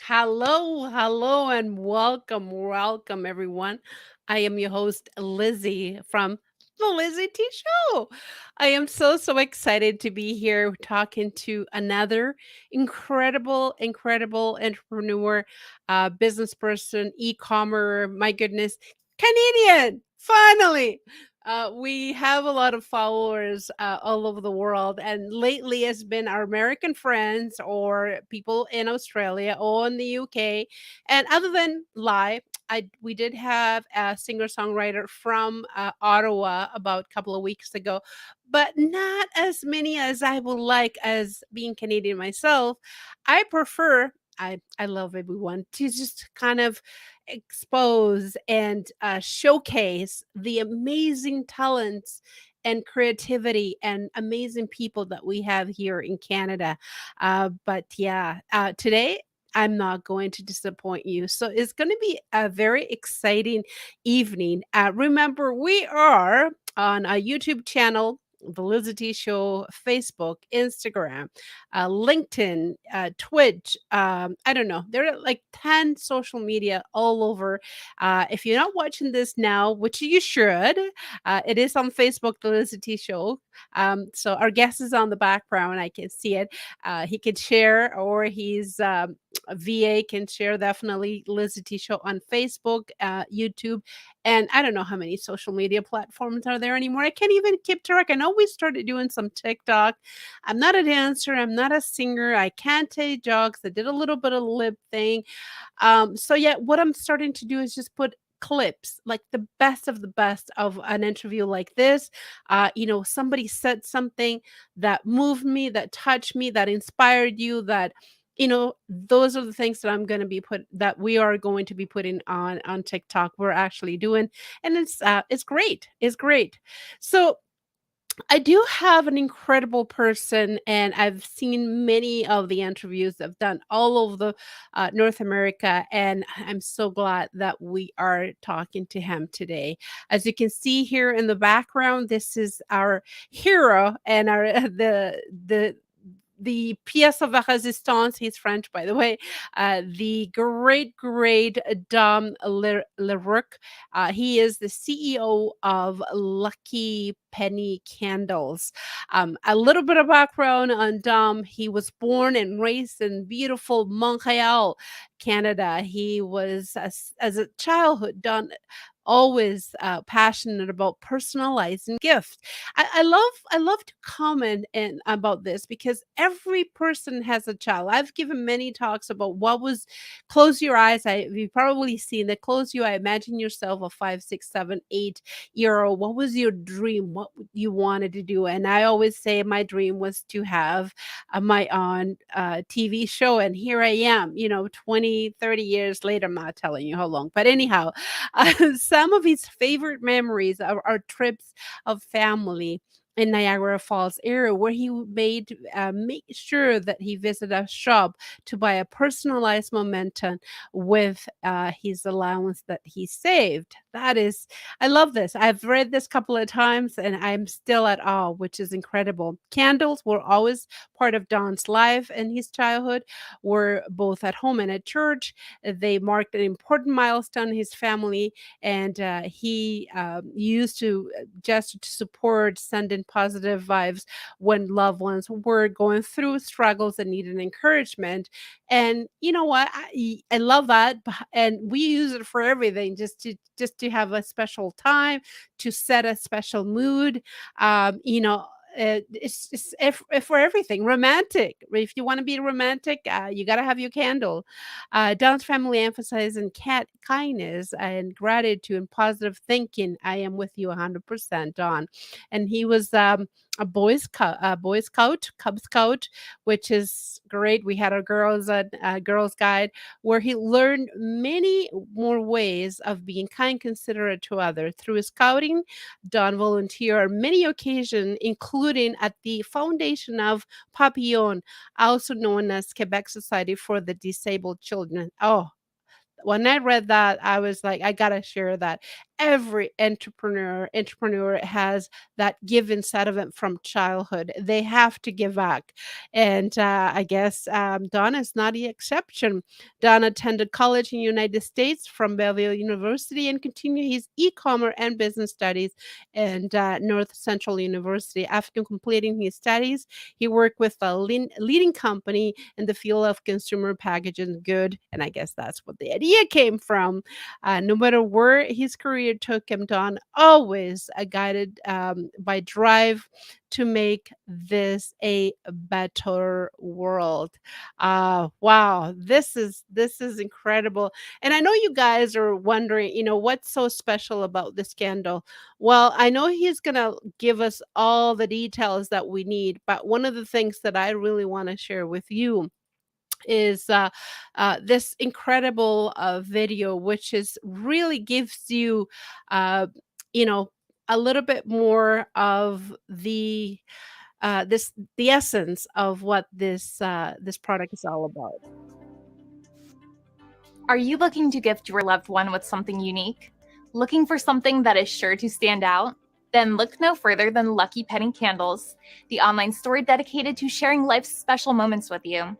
Hello, and welcome, everyone. I am your host, Lizzie from the LizyT Show. I am so excited to be here talking to another incredible entrepreneur, business person, e-commerce. My goodness, Canadian, finally. We have a lot of followers all over the world, and lately it's been our American friends or people in Australia or in the UK. And other than live, we did have a singer songwriter from Ottawa about a couple of weeks ago, but not as many as I would like. As being Canadian myself, I prefer. I love everyone to just kind of expose and showcase the amazing talents and creativity and amazing people that we have here in Canada. But yeah, today I'm not going to disappoint you. So it's going to be a very exciting evening. Remember, we are on a YouTube channel. The LizyT Show, Facebook, Instagram, LinkedIn, Twitch. I don't know. There are like 10 social media all over. If you're not watching this now, which you should, it is on Facebook, the LizyT Show. So our guest is on the background. I can see it. He can share, or he's VA can share definitely LizyT Show on Facebook, YouTube, and I don't know how many social media platforms are there anymore. I can't even keep track. I know we started doing some TikTok. I'm not a dancer. I'm not a singer. I can't take jokes. I did a little bit of lip thing. So yeah, what I'm starting to do is just put clips, like the best of an interview like this. Somebody said something that moved me, that touched me, that inspired you, that those are the things that that we are going to be putting on TikTok. We're actually doing, and it's great. It's great. So I do have an incredible person, and I've seen many of the interviews I've done all over the North America, and I'm so glad that we are talking to him today. As you can see here in the background, this is our hero and our the pièce of résistance. He's French, by the way. The great Dom LeRoux. He is the CEO of Lucky Penny Candles. A little bit of background on Dom. He was born and raised in beautiful Montreal, Canada. He was, as a childhood, done always passionate about personalizing gifts. I love to comment about this because every person has a child. I've given many talks about what was close your eyes. You've probably seen that. Close your eye. Imagine yourself a 5, 6, 7, 8 year old. What was your dream? What you wanted to do? And I always say my dream was to have my own TV show. And here I am, 20, 30 years later. I'm not telling you how long, but anyhow, some of his favorite memories are trips of family in Niagara Falls area where he made make sure that he visited a shop to buy a personalized momentum with his allowance that he saved. That is, I love this. I've read this a couple of times and I'm still at awe, which is incredible. Candles were always part of Don's life in his childhood, were both at home and at church. They marked an important milestone in his family, and he used to just to support, send in positive vibes when loved ones were going through struggles and needed encouragement. And you know what? I love that, and we use it for everything, just to have a special time, to set a special mood. Um, you know, it's if for everything romantic. If you want to be romantic, you got to have your candle. Don's family emphasizing cat kindness and gratitude and positive thinking. I am with you 100%, Don. And he was Boy Scout, Cub Scout, which is great. We had our girls guide where he learned many more ways of being kind, considerate to others. Through his scouting, Don volunteered on many occasions, including at the foundation of Papillon, also known as Quebec Society for the Disabled Children. Oh, when I read that, I was like, I gotta share that. every entrepreneur has that give inside of it from childhood. They have to give back, and I guess Don is not the exception. Don attended college in the United States from Belleville University and continued his e-commerce and business studies and North Central University. After completing his studies, he worked with a leading company in the field of consumer packaging good, and I guess that's what the idea came from. No matter where his career took him, Don always guided by drive to make this a better world. Wow, this is incredible. And I know you guys are wondering, what's so special about this candle? Well, I know he's gonna give us all the details that we need, but one of the things that I really want to share with you is this incredible video, which is really gives you, uh, you know, a little bit more of the essence of what this product is all about. Are you looking to gift your loved one with something unique? Looking for something that is sure to stand out? Then look no further than Lucky Penny Candles, the online store dedicated to sharing life's special moments with you.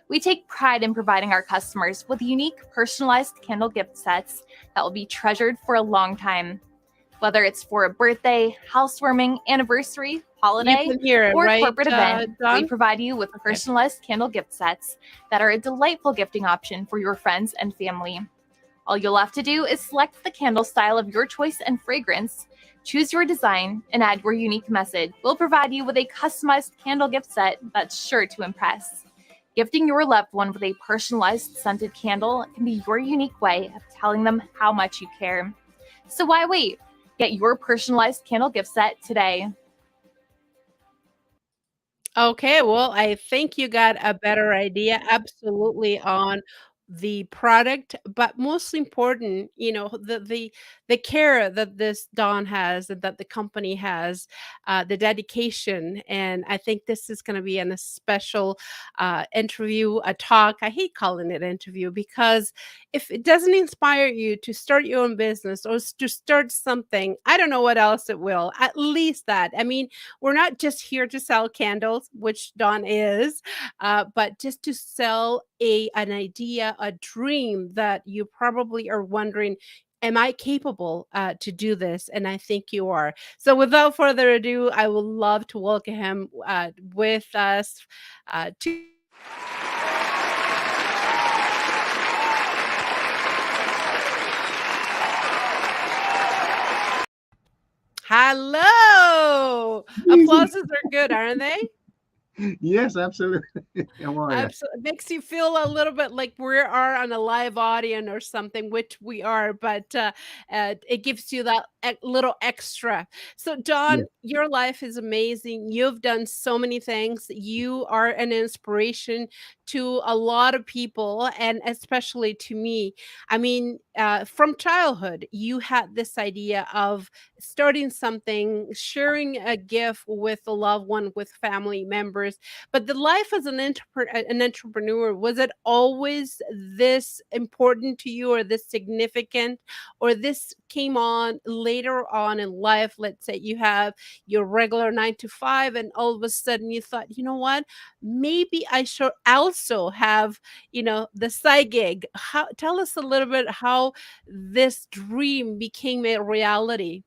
We take pride in providing our customers with unique, personalized candle gift sets that will be treasured for a long time. Whether it's for a birthday, housewarming, anniversary, You holiday, can hear it, or right, corporate event, we Don? provide you with Okay. personalized candle gift sets that are a delightful gifting option for your friends and family. All you'll have to do is select the candle style of your choice and fragrance, choose your design, and add your unique message. We'll provide you with a customized candle gift set that's sure to impress. Gifting your loved one with a personalized scented candle can be your unique way of telling them how much you care. So why wait? Get your personalized candle gift set today. Okay, well, I think you got a better idea absolutely on the product, but most important, the care that this Don has and that the company has, the dedication, and I think this is going to be in a special interview, a talk. I hate calling it interview because if it doesn't inspire you to start your own business or to start something, I don't know what else it will. At least that. I mean, we're not just here to sell candles, which Dawn is, but just to sell an idea, a dream that you probably are wondering, am I capable to do this? And I think you are. So without further ado, I would love to welcome him with us to. Hello! Easy. Applauses are good, aren't they? Yes, absolutely. How are you? It makes you feel a little bit like we are on a live audience or something, which we are, but it gives you that little extra. So, Yeah, Don, your life is amazing. You've done so many things. You are an inspiration to a lot of people, and especially to me. I mean, from childhood, you had this idea of starting something, sharing a gift with a loved one, with family members, but the life as an entrepreneur, was it always this important to you or this significant, or this came on later on in life? Let's say you have your regular 9 to 5 and all of a sudden you thought, you know what? Maybe I should also have, the side gig. Tell us a little bit how this dream became a reality.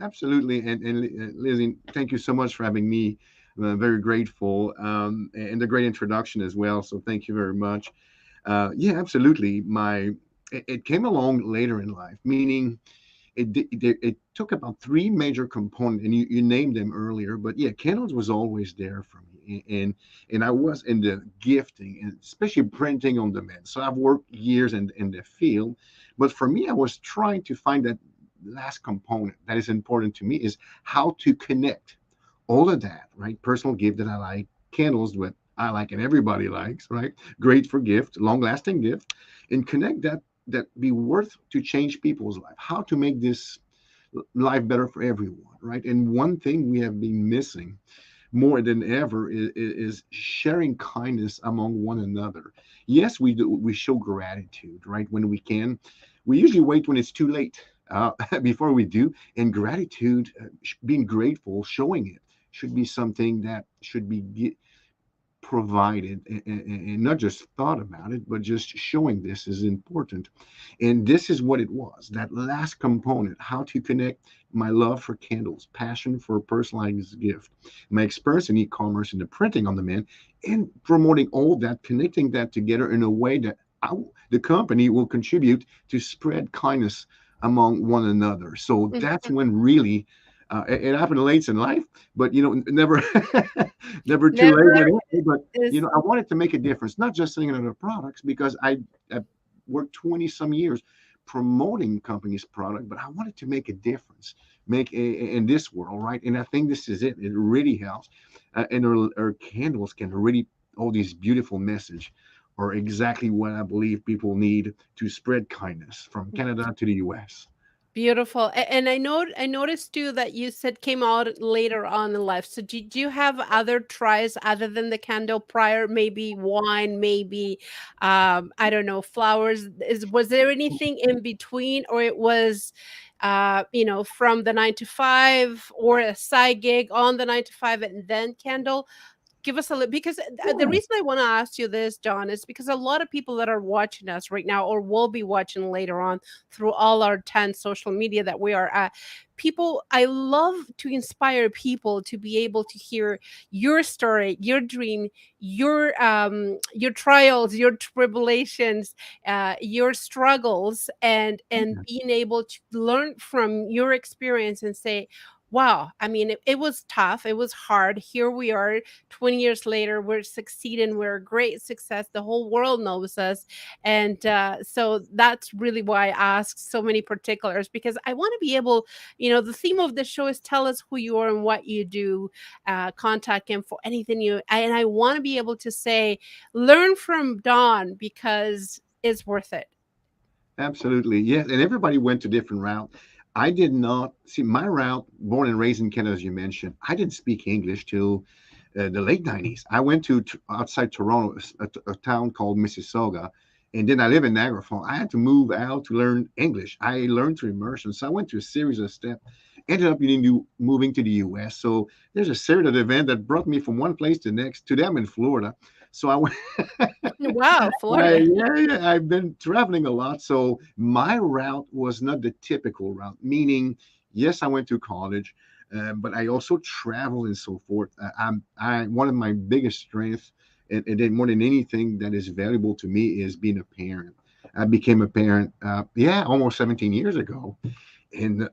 absolutely. And Lizzie, thank you so much for having me. I'm very grateful, and a great introduction as well. So thank you very much. Yeah, absolutely. It came along later in life, meaning it took about three major components, and you named them earlier. But yeah, candles was always there for me, and I was in the gifting, and especially printing on demand. So I've worked years in the field, but for me, I was trying to find that last component that is important to me is how to connect all of that, right? Personal gift that I like, candles what I like and everybody likes, right? Great for gift, long lasting gift, and connect that be worth to change people's life. How to make this life better for everyone, right? And one thing we have been missing more than ever is sharing kindness among one another. Yes, we do. We show gratitude, right? When we can. We usually wait when it's too late before we do. And gratitude, being grateful, showing it should be something that should be provided, and not just thought about it, but just showing this is important. And this is what it was, that last component: how to connect my love for candles, passion for personalized gift, my experience in e-commerce and the printing on demand, and promoting all that, connecting that together in a way that the company will contribute to spread kindness among one another. So that's when really it happened late in life, but never never too late. Never But is I wanted to make a difference, not just selling other products, because I worked 20 some years promoting companies' product, but I wanted to make a difference, in this world, right? And I think this is it. It really helps, and our candles can really, all these beautiful message, are exactly what I believe people need to spread kindness from Canada to the U.S. beautiful. And I noticed too that you said came out later on in life. So did you have other tries other than the candle prior? Maybe wine, maybe I don't know, flowers. Was there anything in between, or it was from the 9 to 5, or a side gig on the 9 to 5 and then candle? Give us a little, because the Yeah, reason I want to ask you this, John, is because a lot of people that are watching us right now or will be watching later on through all our 10 social media that we are at, people, I love to inspire people to be able to hear your story, your dream, your trials, your tribulations, your struggles, and being able to learn from your experience and say, wow, I mean, it was tough. It was hard. Here we are 20 years later, we're succeeding, we're a great success, the whole world knows us. And so that's really why I ask so many particulars, because I want to be able, the theme of the show is tell us who you are and what you do, contact info, anything and I want to be able to say, learn from Don, because it's worth it. absolutely. Yes. And everybody went to different route. I did not see my route, born and raised in Canada, as you mentioned. I didn't speak English till the late 90s. I went to outside Toronto, a town called Mississauga, and then I live in Niagara Falls. I had to move out to learn English. I learned through immersion. So I went through a series of steps, ended up moving to the US. So there's a series of events that brought me from one place to the next, to them in Florida. So I went. Wow, Florida. Yeah, I've been traveling a lot. So my route was not the typical route, meaning, yes, I went to college, but I also travel and so forth. One of my biggest strengths, and then more than anything that is valuable to me, is being a parent. I became a parent, yeah, almost 17 years ago, and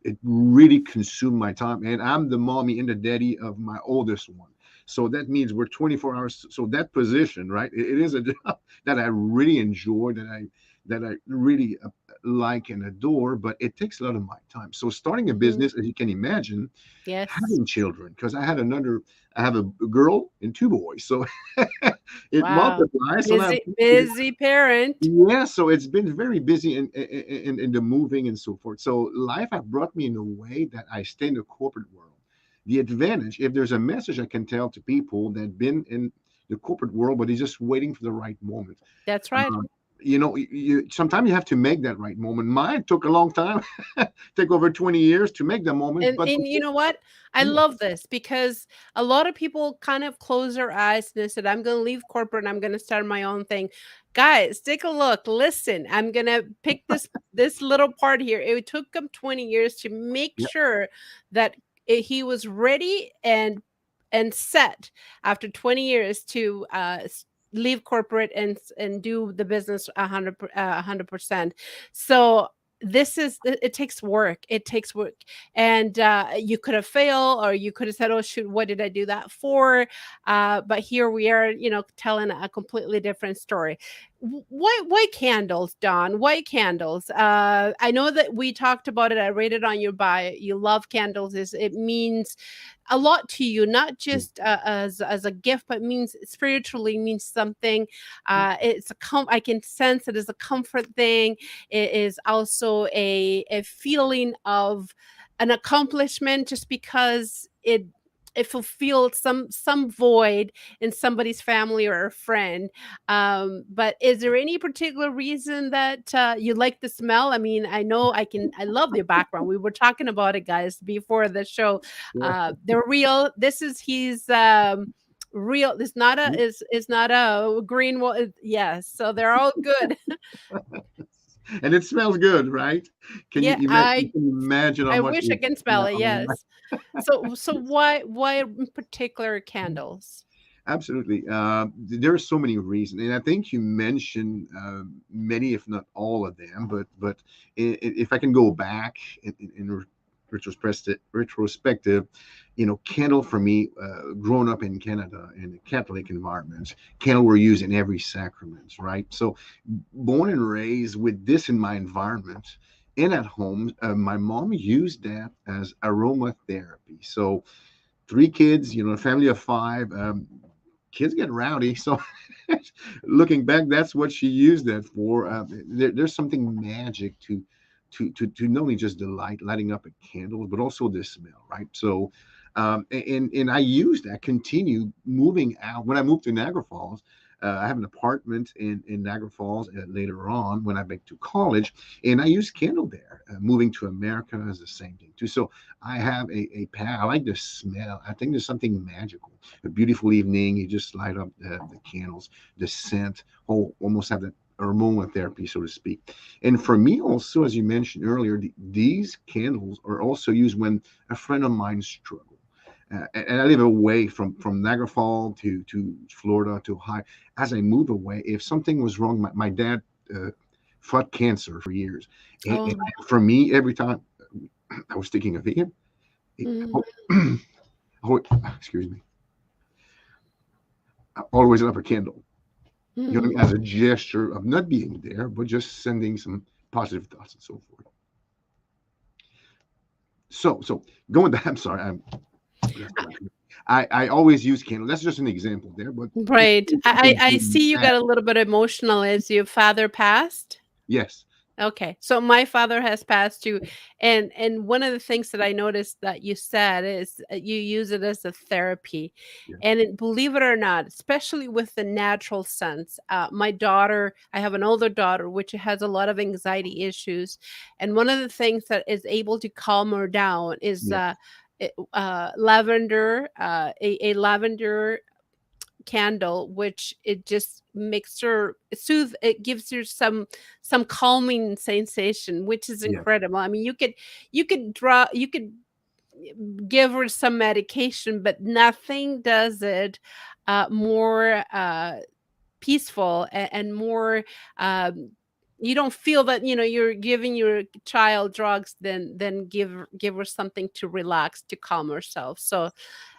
it really consumed my time. And I'm the mommy and the daddy of my oldest one. So that means we're 24 hours. So that position, right? It is a job that I really enjoy, that I really like and adore, but it takes a lot of my time. So starting a Mhm. business, as you can imagine, Yes. having children, because I have a girl and two boys, so it Wow. multiplies. So now, Busy parent. yeah, so it's been very busy in the moving and so forth. So life has brought me in a way that I stay in the corporate world. The advantage, if there's a message I can tell to people that been in the corporate world, but is just waiting for the right moment. That's right. Uh, sometimes you have to make that right moment. Mine took a long time, take over 20 years to make the moment, but And you know what? I yeah, love this, because a lot of people kind of close their eyes and they said, I'm going to leave corporate and I'm going to start my own thing. Guys, take a look. Listen, I'm going to pick this little part here. It took him 20 years to make yeah, sure that he was ready and set after 20 years to leave corporate and do the business 100%. So it takes work. It takes work. And you could have failed, or you could have said, oh shoot, what did I do that for? But here we are, telling a completely different story. Why candles, Don? Why candles? I know that we talked about it. I read it on your bio. You love candles. It means a lot to you, not yeah, just as a gift, but means spiritually, means something. yeah, It's I can sense it as a comfort thing. It is also a feeling of an accomplishment, just because it fulfilled some void in somebody's family or a friend. But is there any particular reason that you like the smell? I mean, I love the background. We were talking about it, guys, before the show. Sure. They're real. This is he's real. It's not a is not a green one. Yes, so they're all good. And it smells good, right? Can Yeah, you can imagine how I much wish I it can smell it. smells? Yes. So why in particular candles? Absolutely. There are so many reasons, and I think you mentioned many, if not all of them. But if I can go back in retrospective, candle for me, growing up in Canada in a Catholic environment, candle were used in every sacrament, right? So, born and raised with this in my environment. And at home, my mom used that as aromatherapy. So, three kids, a family of five. Kids get rowdy. So looking back, that's what she used that for. There's something magic to not only just delight lighting up a candle, but also the smell, right? So, and I used that, continue moving out. When I moved to Niagara Falls, I have an apartment in Niagara Falls later on when I went to college, and I used candle there. Moving to America is the same thing too. So I have a pan. I like the smell. I think there's something magical. A beautiful evening, you just light up the candles, the scent, almost have that aromatherapy, so to speak. And for me, also, as you mentioned earlier, these candles are also used when a friend of mine struggles. And I live away from Niagara Falls to Florida to Ohio. As I move away, if something was wrong, my dad fought cancer for years. And Oh. for me, every time I was thinking of him, it, Mm, oh, oh, excuse me, I always lit up a candle. You know what I mm. mean? As a gesture of not being there, but just sending some positive thoughts and so forth. So going back, I'm sorry, I always use candle. That's just an example there, but Right. I something see you got a little bit emotional as your father passed. yes, Okay. So my father has passed too. And one of the things that I noticed that you said is you use it as a therapy. yes, And believe it or not, especially with the natural sense, my daughter, I have an older daughter, which has a lot of anxiety issues. And one of the things that is able to calm her down is yes, lavender, a lavender candle, which it just makes her soothe. It gives her some calming sensation, which is yes, incredible. I mean, you could give her some medication, but nothing does it more peaceful and more you don't feel that you're giving your child drugs, then give her something to relax, to calm herself. So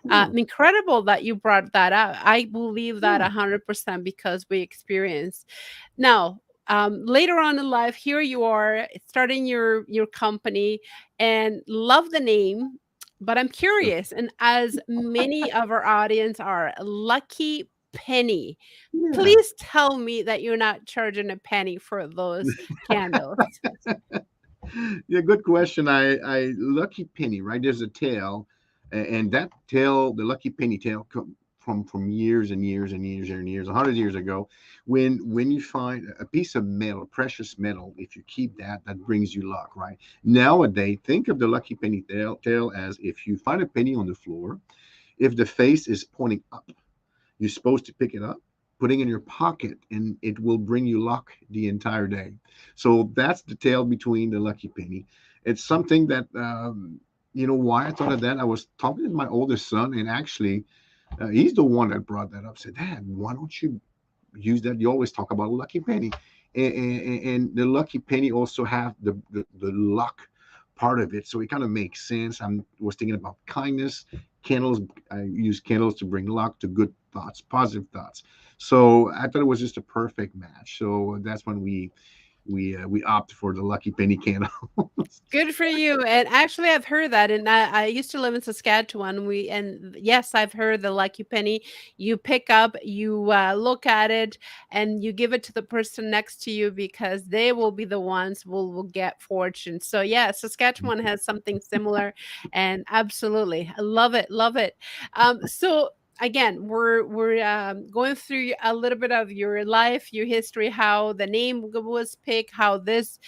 yeah, incredible that you brought that up. I believe that yeah, 100% because we experienced. Now, later on in life, here you are starting your company and love the name, but I'm sure. curious, and as many of our audience are, Lucky Penny. Yeah. Please tell me that you're not charging a penny for those candles. Yeah, good question. I lucky penny, right? There's a tail, and that tail, the lucky penny tail, come from years and years and years and years, 100 years ago, when you find a piece of metal, a precious metal, if you keep that, that brings you luck, right? Nowadays, think of the lucky penny tail as if you find a penny on the floor, if the face is pointing up, you're supposed to pick it up, putting it in your pocket, and it will bring you luck the entire day. So that's the tale between the lucky penny. It's something that why I thought of that. I was talking to my oldest son, and actually, he's the one that brought that up. Said, "Dad, why don't you use that? You always talk about lucky penny, and the lucky penny also have the luck part of it, so it kind of makes sense. I was thinking about kindness, candles. I use candles to bring luck, to good thoughts, positive thoughts. So I thought it was just a perfect match. So that's when we we opt for the lucky penny candle. Good for you. And actually, I've heard that. And I used to live in Saskatchewan. Yes, I've heard the lucky penny. You pick up, you look at it, and you give it to the person next to you because they will be the ones will get fortune. So yeah, Saskatchewan has something similar, and absolutely, I love it, love it. So again, we're going through a little bit of your life, your history, how the name was picked, how this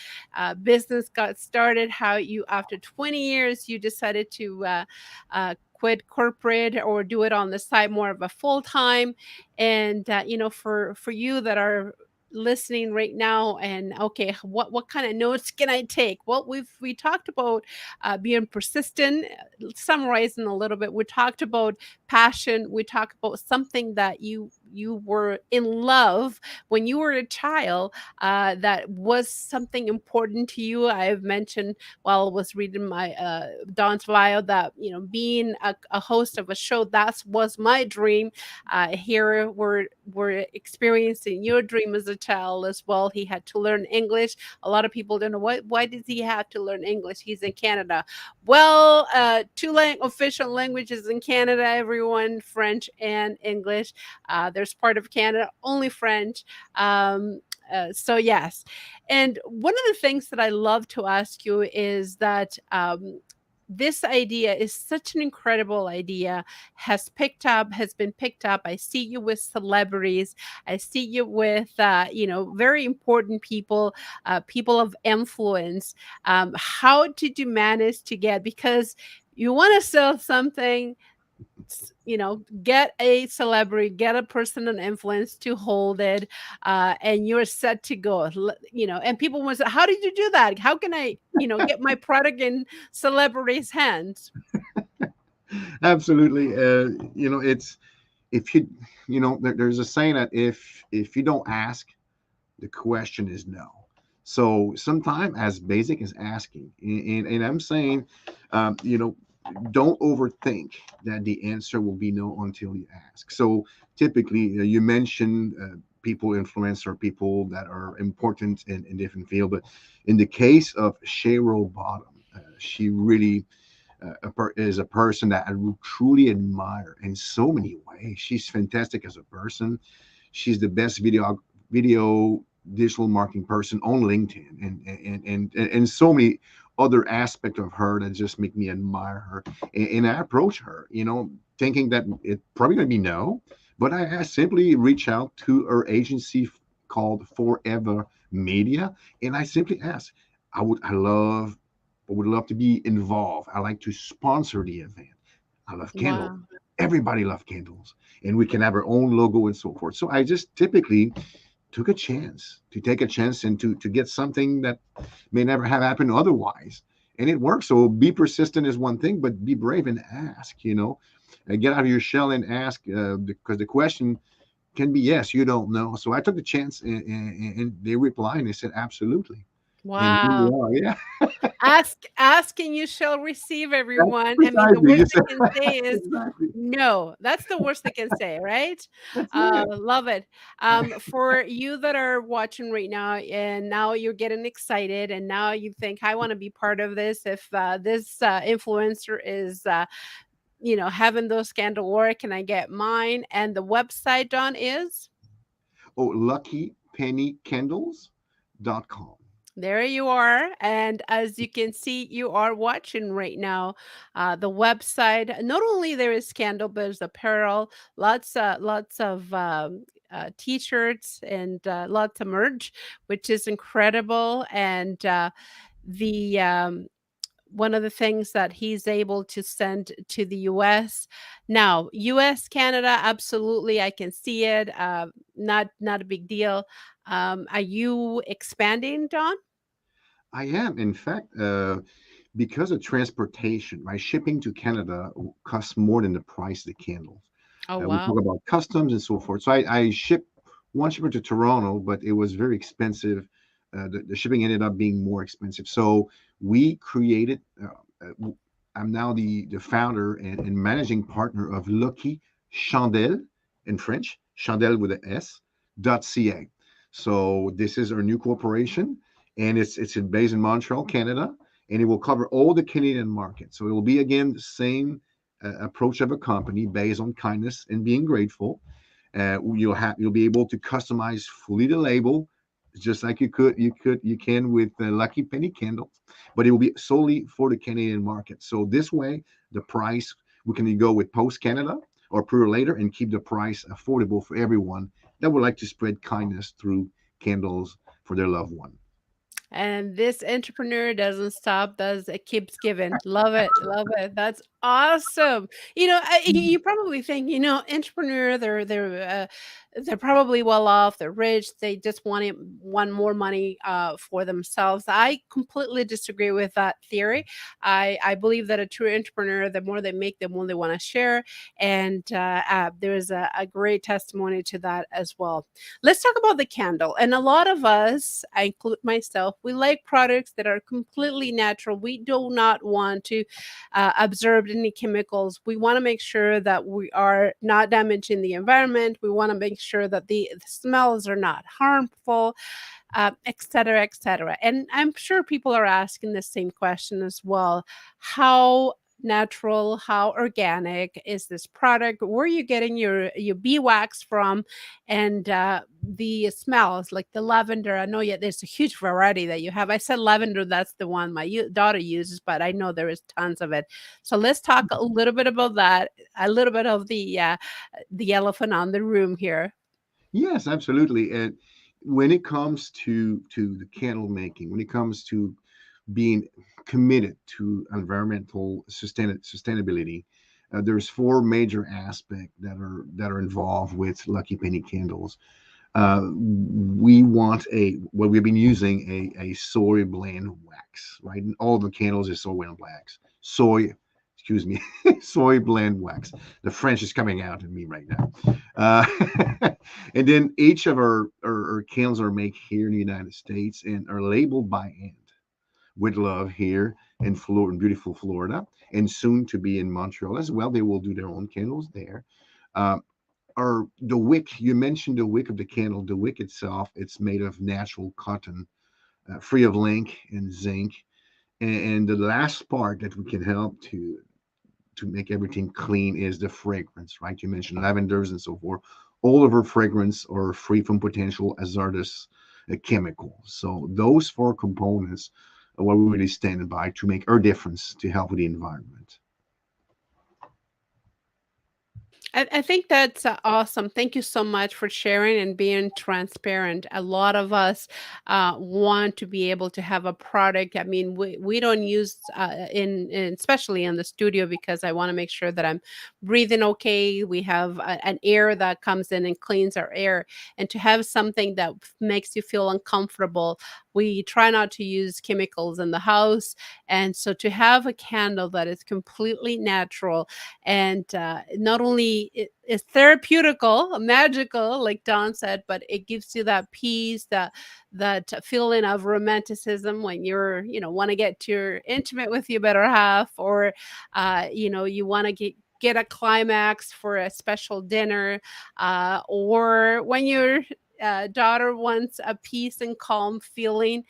business got started, how you, after 20 years, you decided to quit corporate or do it on the side more of a full time. And, for you that are listening right now, and okay, what kind of notes can I take? Well, we talked about being persistent, summarizing a little bit. We talked about passion. We talked about something that you were in love when you were a child, that was something important to you. I've mentioned while I was reading my Dawn's bio that being a host of a show, that was my dream. Here we're experiencing your dream as a child as well. He had to learn English. A lot of people don't know why does he have to learn English? He's in Canada. Well, two official languages in Canada, everyone, French and English. There's part of Canada only French. So yes, and one of the things that I love to ask you is that this idea is such an incredible idea, has been picked up. I see you with celebrities. I see you with very important people, people of influence. How did you manage to get, because you want to sell something, get a celebrity, get a person of influence to hold it, and you're set to go. And people want to say, how did you do that? How can I, get my product in celebrities' hands? Absolutely. It's if you there's a saying that if you don't ask, the question is no. So sometimes as basic as asking, and I'm saying, you know, don't overthink that the answer will be no until you ask. So typically, you mentioned people, influencer people that are important in different field, but in the case of Cheryl Bottom, she really is a person that I truly admire in so many ways. She's fantastic as a person. She's the best video digital marketing person on LinkedIn, and so many other aspects of her that just make me admire her. And I approach her, thinking that it probably gonna be no, but I simply reach out to her agency called Forever Media, and I simply ask, I would love to be involved. I like to sponsor the event. I love candles. Wow. Everybody loves candles, and we can have our own logo and so forth. So I just typically took a chance to take a chance and to get something that may never have happened otherwise, and it works. So be persistent is one thing, but be brave and ask. Get out of your shell and ask, because the question can be yes, you don't know. So I took the chance, and they replied and they said absolutely, and here we Wow. are. Yeah, Ask and you shall receive, that's everyone. I mean, the precisely. worst You they said can say is exactly. no. That's the worst they can say, right? That's it. Love it. For you that are watching right now, and now you're getting excited, and now you think, I want to be part of this. If this influencer is, having those scandal work, can I get mine? And the website, Don, is? Oh, luckypennykendals.com. There you are. And as you can see, you are watching right now the website. Not only there is candle, but there's apparel, lots of t-shirts, and lots of merch, which is incredible. And the one of the things that he's able to send to the US. Now, US, Canada, absolutely, I can see it. Not a big deal. Are you expanding, Don? I am, in fact, because of transportation, right? Shipping to Canada costs more than the price of the candles. Oh, We wow. talk about customs and so forth. So I shipped one shipment to Toronto, but it was very expensive. The shipping ended up being more expensive. So we created. I'm now the founder and managing partner of Lucky Chandelle in French, Chandelle with a S. .ca. So this is our new corporation. and it's based in Montreal, Canada, and it will cover all the Canadian market. So it will be again the same approach of a company based on kindness and being grateful. You'll be able to customize fully the label, just like you can with the Lucky Penny candles, but it will be solely for the Canadian market. So this way, the price we can go with Post Canada or Pure Later and keep the price affordable for everyone that would like to spread kindness through candles for their loved one. And this entrepreneur doesn't stop, does it keeps giving. Love it, love it. That's awesome. You probably think, entrepreneur, they're probably well off, they're rich, they just want more money for themselves. I completely disagree with that theory. I believe that a true entrepreneur, the more they make, the more they want to share. And there's a great testimony to that as well. Let's talk about the candle. And a lot of us, I include myself, we like products that are completely natural. We do not want to absorb any chemicals. We want to make sure that we are not damaging the environment. We want to make sure that the smells are not harmful, et cetera, et cetera. And I'm sure people are asking the same question as well. How natural, how organic is this product? Where are you getting your beeswax from? And the smells, like the lavender. I know, there's a huge variety that you have. I said lavender, that's the one my daughter uses, but I know there is tons of it. So let's talk a little bit about that, a little bit of the elephant on the room here. Yes, absolutely. And when it comes to the candle making, when it comes to being committed to environmental sustainability, there's four major aspects that are involved with Lucky Penny candles. We want what we've been using a soy blend wax, right? And all the candles is soy blend wax. Excuse me, soy blend wax. The French is coming out in me right now. Uh, and then each of our candles are made here in the United States and are labeled by hand with love here in Florida, in beautiful Florida, and soon to be in Montreal as well. They will do their own candles there. Uh, or the wick, you mentioned the wick of the candle. The wick itself, it's made of natural cotton, free of link and zinc. And the last part that we can help to make everything clean is the fragrance, right? You mentioned lavenders and so forth. All of our fragrance are free from potential hazardous chemicals. So those four components are what we really stand by to make our difference to help with the environment. I think that's awesome. Thank you so much for sharing and being transparent. A lot of us want to be able to have a product. I mean, we don't use especially in the studio, because I want to make sure that I'm breathing okay. We have an air that comes in and cleans our air, and to have something that makes you feel uncomfortable, we try not to use chemicals in the house. And so to have a candle that is completely natural, and not only it's therapeutical, magical, like Don said, but it gives you that peace, that feeling of romanticism when want to get to intimate with your better half, or you want to get a climax for a special dinner, or when your daughter wants a peace and calm feeling,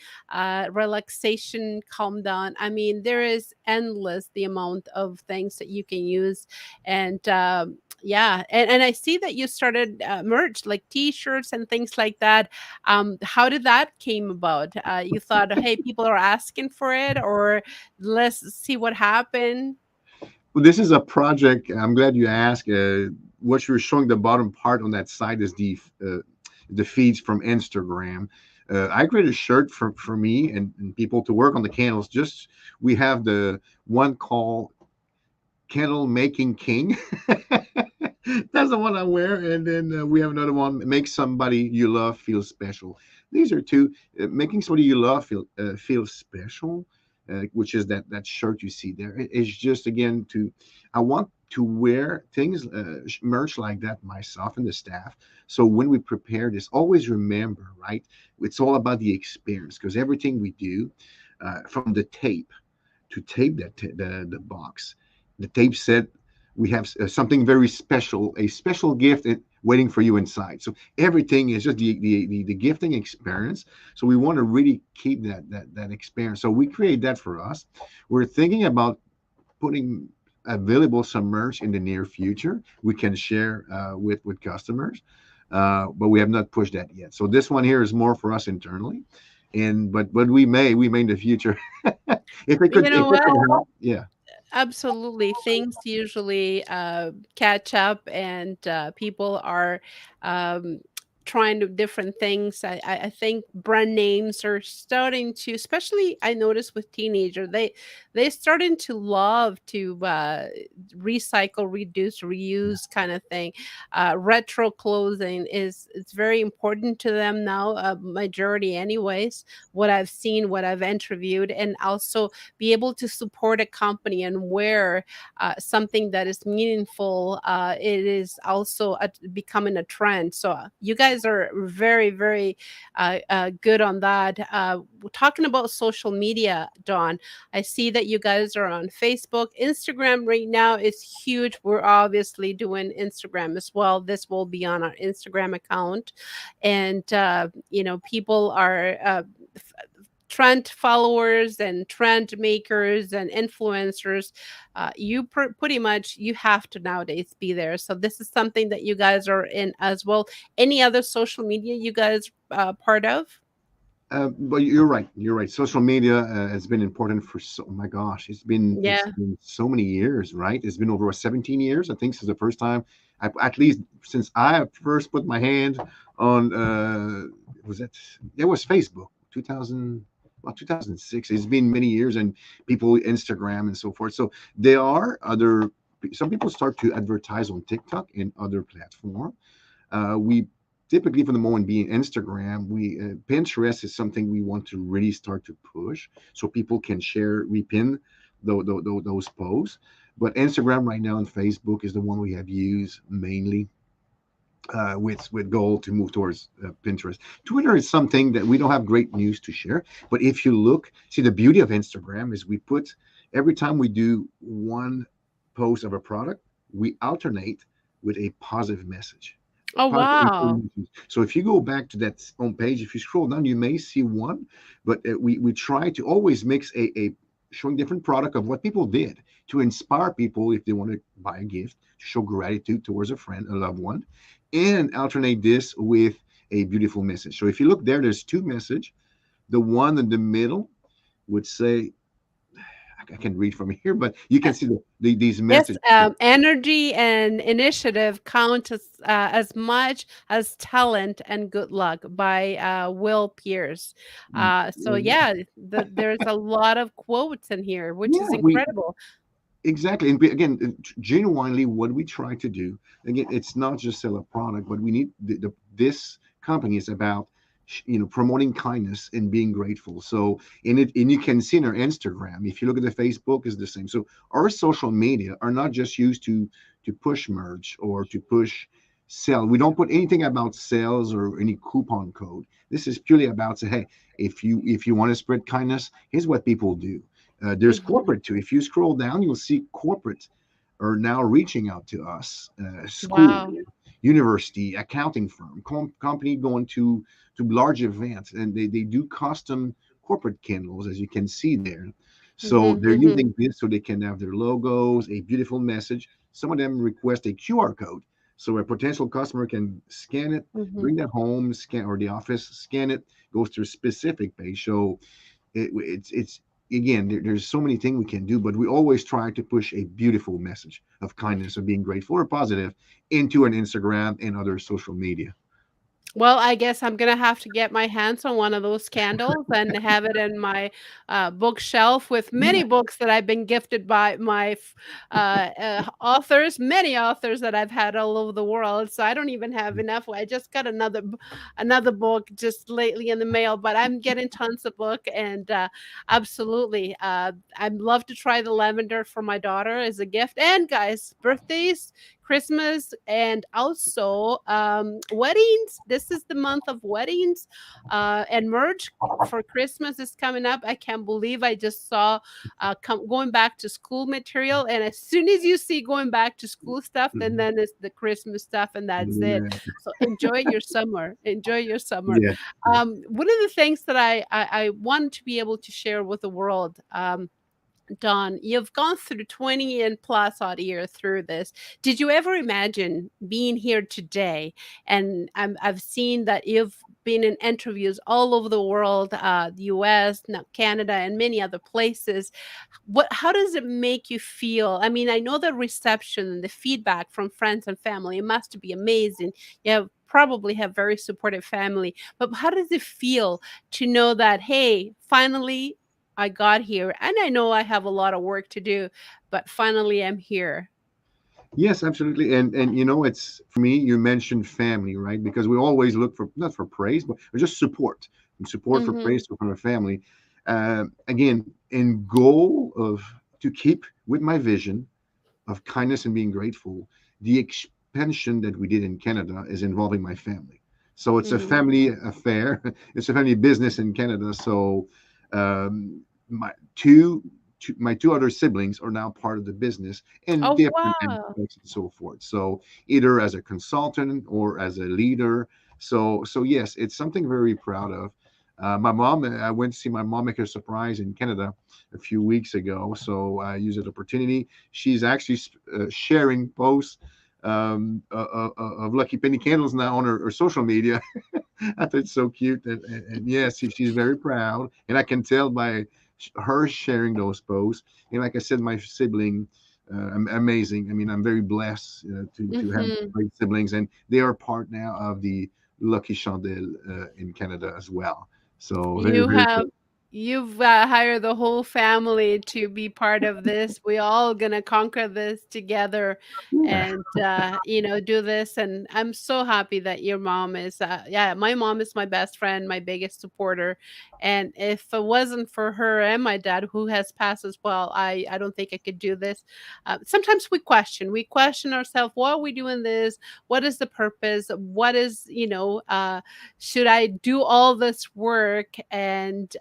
relaxation, calm down. I mean, there is endless the amount of things that you can use. And yeah, and I see that you started merch, like t-shirts and things like that. How did that came about? You thought, hey, people are asking for it, or let's see what happened. Well, this is a project. I'm glad you asked. What you're showing the bottom part on that side is the feeds from Instagram. I created a shirt for me and people to work on the candles. Just we have the one called Candle Making King. That's the one I wear, and then we have another one. Make somebody you love feel special. These are two. Making somebody you love feel special, which is that shirt you see there. It's just again to I want to wear things merch like that myself and the staff. So when we prepare this, always remember, right? It's all about the experience, because everything we do, from the tape to tape the box, the tape said we have something very special, a special gift waiting for you inside. So everything is just the gifting experience. So we want to really keep that experience. So we create that for us. We're thinking about putting available some merch in the near future we can share with customers, but we have not pushed that yet. So this one here is more for us internally, and but we may in the future You if know it what? could help. Yeah. Absolutely. Things usually catch up, and people are um, trying to different things. I think brand names are starting to, especially I notice with teenagers, they're starting to love to recycle, reduce, reuse kind of thing. Retro clothing is it's very important to them now. Majority, anyways. What I've seen, what I've interviewed, and also be able to support a company and wear something that is meaningful. It is also becoming a trend. So you guys are very, very good on that. Talking about social media, Dawn, I see that you guys are on Facebook. Instagram right now is huge. We're obviously doing Instagram as well. This will be on our Instagram account. And, people are trend followers and trend makers and influencers. Pretty much you have to nowadays be there. So this is something that you guys are in as well. Any other social media you guys part of? But you're right. You're right. Social media has been important for oh my gosh, it's Yeah. been so many years, right? It's been over 17 years, I think, since the first time, at least since I first put my hand on. Was it? It was Facebook, 2000. Well, 2006. It's been many years, and people Instagram and so forth. So there are other. Some people start to advertise on TikTok and other platforms. We typically, for the moment, being Instagram, we Pinterest is something we want to really start to push, so people can share, repin those posts. But Instagram right now and Facebook is the one we have used mainly. With goal to move towards Pinterest. Twitter is something that we don't have great news to share. But if you look, see the beauty of Instagram is we put every time we do one post of a product, we alternate with a positive message, Oh, positive wow. information. So if you go back to that home page, if you scroll down, you may see one, but we try to always mix a showing different product of what people did to inspire people if they want to buy a gift, to show gratitude towards a friend, a loved one, and alternate this with a beautiful message. So if you look there, there's two message. The one in the middle would say, I can read from here, but you can see these Yes, messages. energy and initiative count as much as talent and good luck by Will Pierce. So yeah, there's a lot of quotes in here, which is Yeah, we incredible. exactly. And again, genuinely, what we try to do, again, it's not just sell a product, but we need this company is about promoting kindness and being grateful. So in it, and you can see in our Instagram, if you look at the Facebook, is the same. So our social media are not just used to push merch or to push sell. We don't put anything about sales or any coupon code. This is purely about say, hey, if you want to spread kindness, here's what people do. There's Mhm. corporate too. If you scroll down, you'll see corporate are now reaching out to us, school, Wow. university, accounting firm, company going to large events, and they do custom corporate candles, as you can see there. So Mhm, they're mhm, using this so they can have their logos, a beautiful message. Some of them request a QR code, so a potential customer can scan it, mhm. bring that home, scan or the office, scan it, goes to a specific page. So it's again there's so many things we can do, but we always try to push a beautiful message of kindness, of being grateful or positive into an Instagram and other social media. Well, I guess I'm gonna have to get my hands on one of those candles and have it in my bookshelf with Yeah, many books that I've been gifted by my authors, many authors that I've had all over the world. So I don't even have enough. I just got another book just lately in the mail, but I'm getting tons of book, and absolutely, I'd love to try the lavender for my daughter as a gift. And guys, birthdays, Christmas and also weddings. This is the month of weddings, and merge for Christmas is coming up. I can't believe I just saw going back to school material, and as soon as you see going back to school stuff, then it's the Christmas stuff, and that's it. Yeah. So enjoy your summer. Enjoy your summer. Yeah. One of the things that I want to be able to share with the world, Don, you've gone through 20 and plus odd years through this. Did you ever imagine being here today? And I've seen that you've been in interviews all over the world, the US, now Canada, and many other places. How does it make you feel? I mean, I know the reception and the feedback from friends and family, it must be amazing. You have probably have very supportive family, but how does it feel to know that, hey, finally I got here and I know I have a lot of work to do, but finally I'm here? Yes, absolutely. And it's for me, you mentioned family, right? Because we always look for not for praise, but just support and support for Mhm. praise from our family. Again, in goal of to keep with my vision of kindness and being grateful, the expansion that we did in Canada is involving my family. So it's a Mhm. family affair. It's a family business in Canada. So my my two other siblings are now part of the business in Oh, different wow. aspects and so forth. So either as a consultant or as a leader. So yes, it's something very proud of. My mom, I went to see my mom make a surprise in Canada a few weeks ago. So I used the opportunity. She's actually sharing posts of Lucky Penny candles now on her social media. I thought it's so cute. And yes, she's very proud. And I can tell by her sharing those posts. And like I said, my sibling, amazing. I mean, I'm very blessed to have Mhm. great siblings. And they are part now of the Lucky Chandelle in Canada as well. So very, You very have cool. you've hired the whole family to be part of this. We all gonna conquer this together Yeah. and do this. And I'm so happy that your mom is yeah, my mom is my best friend, my biggest supporter. And if it wasn't for her and my dad who has passed as well, I don't think I could do this. Sometimes we question ourselves, why are we doing this? What is the purpose? What is, should I do all this work? And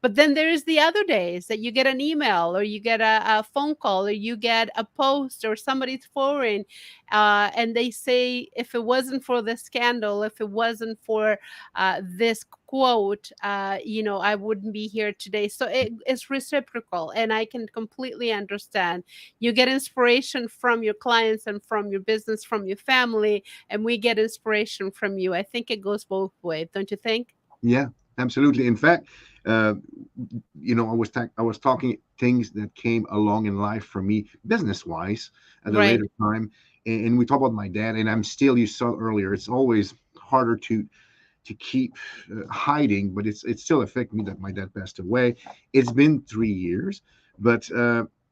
but then there's the other days that you get an email or you get a phone call or you get a post or somebody's forwarding, and they say, if it wasn't for the scandal, if it wasn't for this quote, I wouldn't be here today. So it's reciprocal, and I can completely understand. You get inspiration from your clients and from your business, from your family, and we get inspiration from you. I think it goes both ways, don't you think? Yeah, absolutely. In fact, uh, I was talking things that came along in life for me, business wise, at a Right. later time, and we talk about my dad. And I'm still, you saw earlier, it's always harder to keep hiding, but it's still affected me that my dad passed away. It's been 3 years, but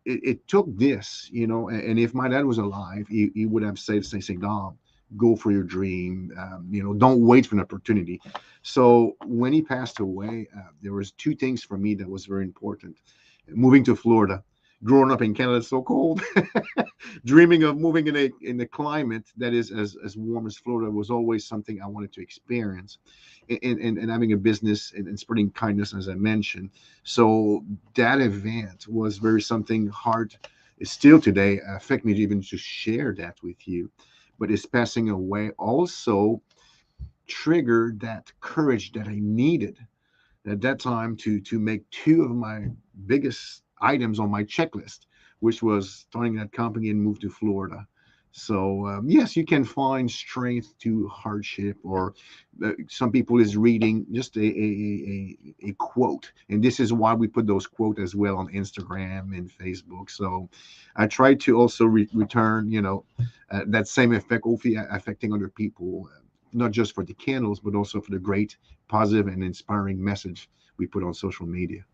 it took this, and if my dad was alive, he would have said, say, Dom, go for your dream. Don't wait for an opportunity. So when he passed away, there was two things for me that was very important. Moving to Florida, growing up in Canada, it's so cold. Dreaming of moving in a climate that is as warm as Florida was always something I wanted to experience, and having a business and spreading kindness, as I mentioned. So that event was very something hard. It's still today affect me even to share that with you, but it's passing away also triggered that courage that I needed at that time to make two of my biggest items on my checklist, which was starting that company and move to Florida. So yes, you can find strength to hardship, or some people is reading just a quote, and this is why we put those quote as well on Instagram and Facebook. So I try to also return, that same effect, hopefully affecting other people, not just for the candles, but also for the great positive and inspiring message we put on social media.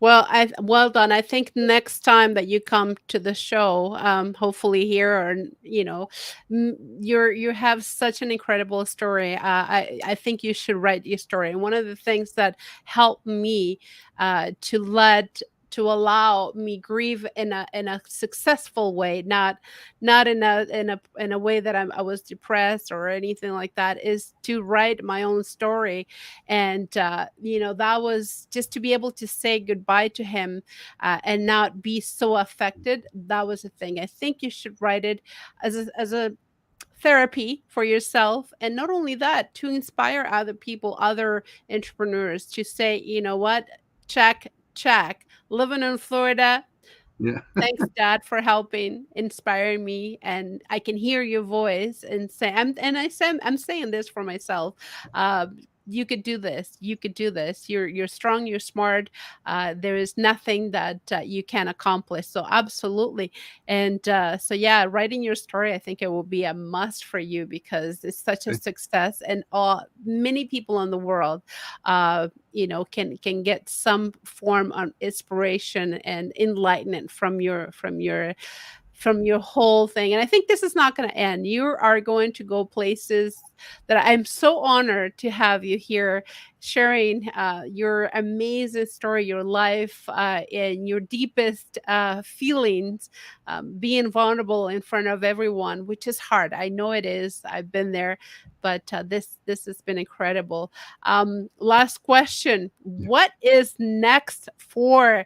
Well done. I think next time that you come to the show, hopefully here, or you have such an incredible story. I think you should write your story. And one of the things that helped me to let to allow me grieve in a successful way, not in a way that I was depressed or anything like that, is to write my own story. And that was just to be able to say goodbye to him, and not be so affected. That was the thing. I think you should write it as a therapy for yourself, and not only that, to inspire other people, other entrepreneurs, to say, you know what, check, living in Florida. Yeah. Thanks, Dad, for helping, inspiring me, and I can hear your voice and say, I'm saying this for myself. You could do this. You could do this. You're strong. You're smart. There is nothing that you can accomplish. So absolutely, and so yeah, writing your story, I think it will be a must for you, because it's such a success, and all many people in the world can get some form of inspiration and enlightenment from your whole thing. And I think this is not going to end. You are going to go places that I'm so honored to have you here sharing your amazing story, your life, and your deepest feelings, being vulnerable in front of everyone, which is hard. I know it is. I've been there, but this has been incredible. Last question: Yeah. what is next for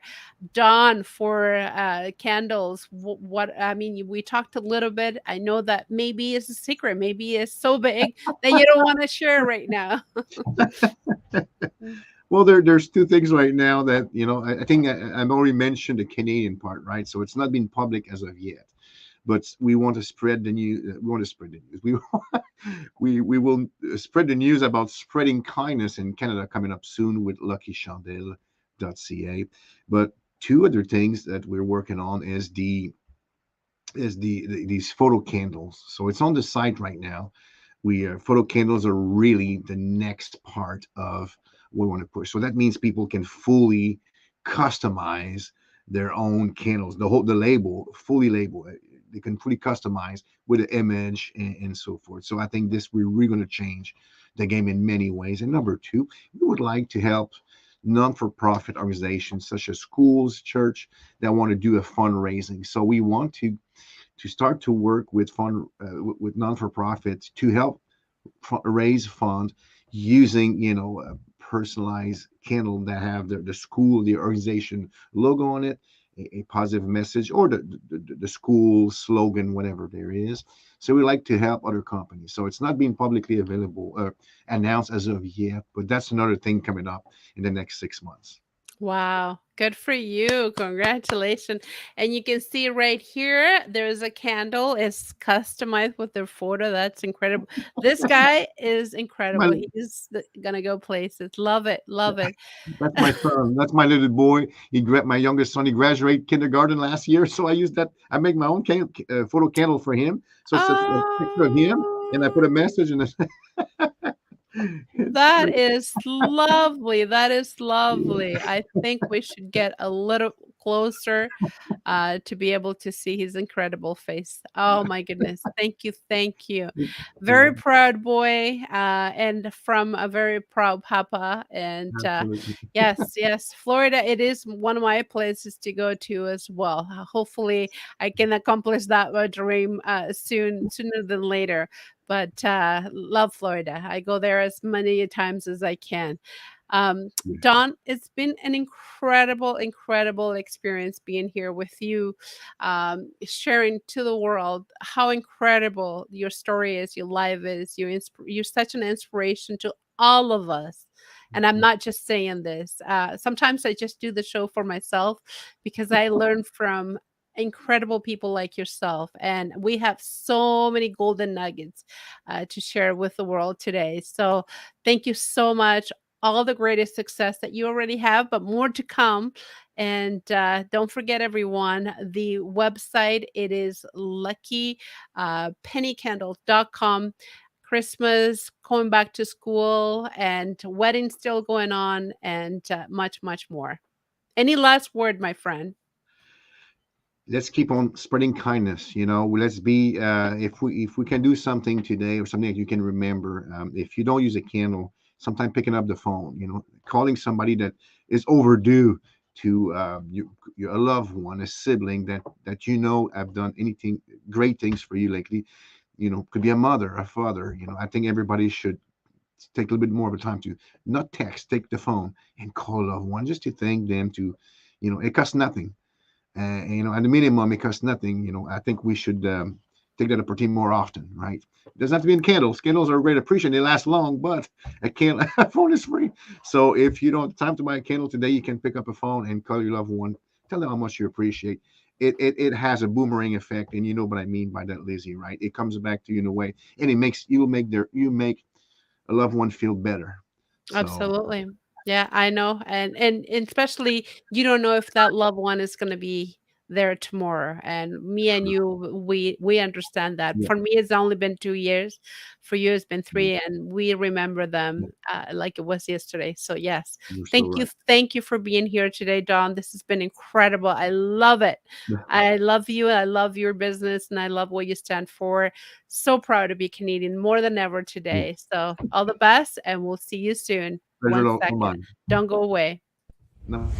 Dawn, for candles? What I mean, we talked a little bit. I know that maybe it's a secret, maybe it's so big that you don't want to share right now. Well, there's two things right now that I think I've already mentioned the Canadian part, right? So it's not been public as of yet, but we want to spread the news. We want to spread the news. We will spread the news about spreading kindness in Canada coming up soon with LuckyChandel.ca. But two other things that we're working on is these photo candles. So it's on the site right now. Photo candles are really the next part of what we want to push. So that means people can fully customize their own candles. The label, fully label. They can fully customize with an image and so forth. So I think we're really going to change the game in many ways. And number two, we would like to help non-for-profit organizations such as schools, church that want to do a fundraising. So we want to start to work with with non-for-profits to help raise funds using a personalized candle that have the school, the organization logo on it, a positive message, or the school slogan, whatever there is. So we like to help other companies. So it's not being publicly available announced as of yet, but that's another thing coming up in the next 6 months. Wow, good for you. Congratulations. And you can see right here, there's a candle. It's customized with their photo. That's incredible. This guy is My, incredible. He's gonna go places. Love it. Love it. that's my son. That's my little boy. My youngest son. He graduated kindergarten last year, so I use that. I make my own photo candle for him. So it's a picture of him, and I put a Oh, message in it. It's that great. is lovely. That is lovely. I think we should get a little closer to be able to see his incredible face. Oh my goodness. Thank you. Thank you. Very Yeah, proud boy, and from a very proud papa. And absolutely. yes, yes, Florida, it is one of my places to go to as well. Hopefully, I can accomplish that dream sooner than later. But love Florida. I go there as many times as I can. Um, Yeah. Don, it's been an incredible, incredible experience being here with you, sharing to the world how incredible your story is, your life is. You're such an inspiration to all of us. And I'm not just saying this. Sometimes I just do the show for myself because I learn from incredible people like yourself. And we have so many golden nuggets to share with the world today. So thank you so much, all the greatest success that you already have, but more to come. And don't forget, everyone, the website, it is luckypennycandles.com. Christmas, going back to school, and weddings still going on, and much, much more. Any last word, my friend? Let's keep on spreading kindness. Let's be if we can do something today or something that you can remember. If you don't use a candle, sometime picking up the phone, calling somebody that is overdue to a loved one, a sibling that you know have done anything great things for you lately. Could be a mother, a father. I think everybody should take a little bit more of a time to not text, take the phone and call a loved one just to thank them. It costs nothing. At the minimum, it costs nothing. I think we should take that opportunity more often, right? It doesn't have to be in candles. Candles are great appreciation. They last long, but a candle a phone is free. So if you don't have time to buy a candle today, you can pick up a phone and call your loved one. Tell them how much you appreciate. It has a boomerang effect, and you know what I mean by that, Lizzie, right? It comes back to you in a way, and you make a loved one feel better. So Absolutely. Yeah, I know, and especially you don't know if that loved one is gonna be there tomorrow, and me and true. you, we understand that. Yeah, For me, it's only been 2 years. For you, it's been yeah, 3, and we remember yeah. them, like it was yesterday. So, yes. You're so right. Thank you for being here today, Dawn. This has been incredible. I love it. I love you, I love your business, and I love what you stand for. So proud to be Canadian more than ever Yeah. today. So, all the best, and we'll see you soon. Pleasure One all second. mine. Don't go away. No.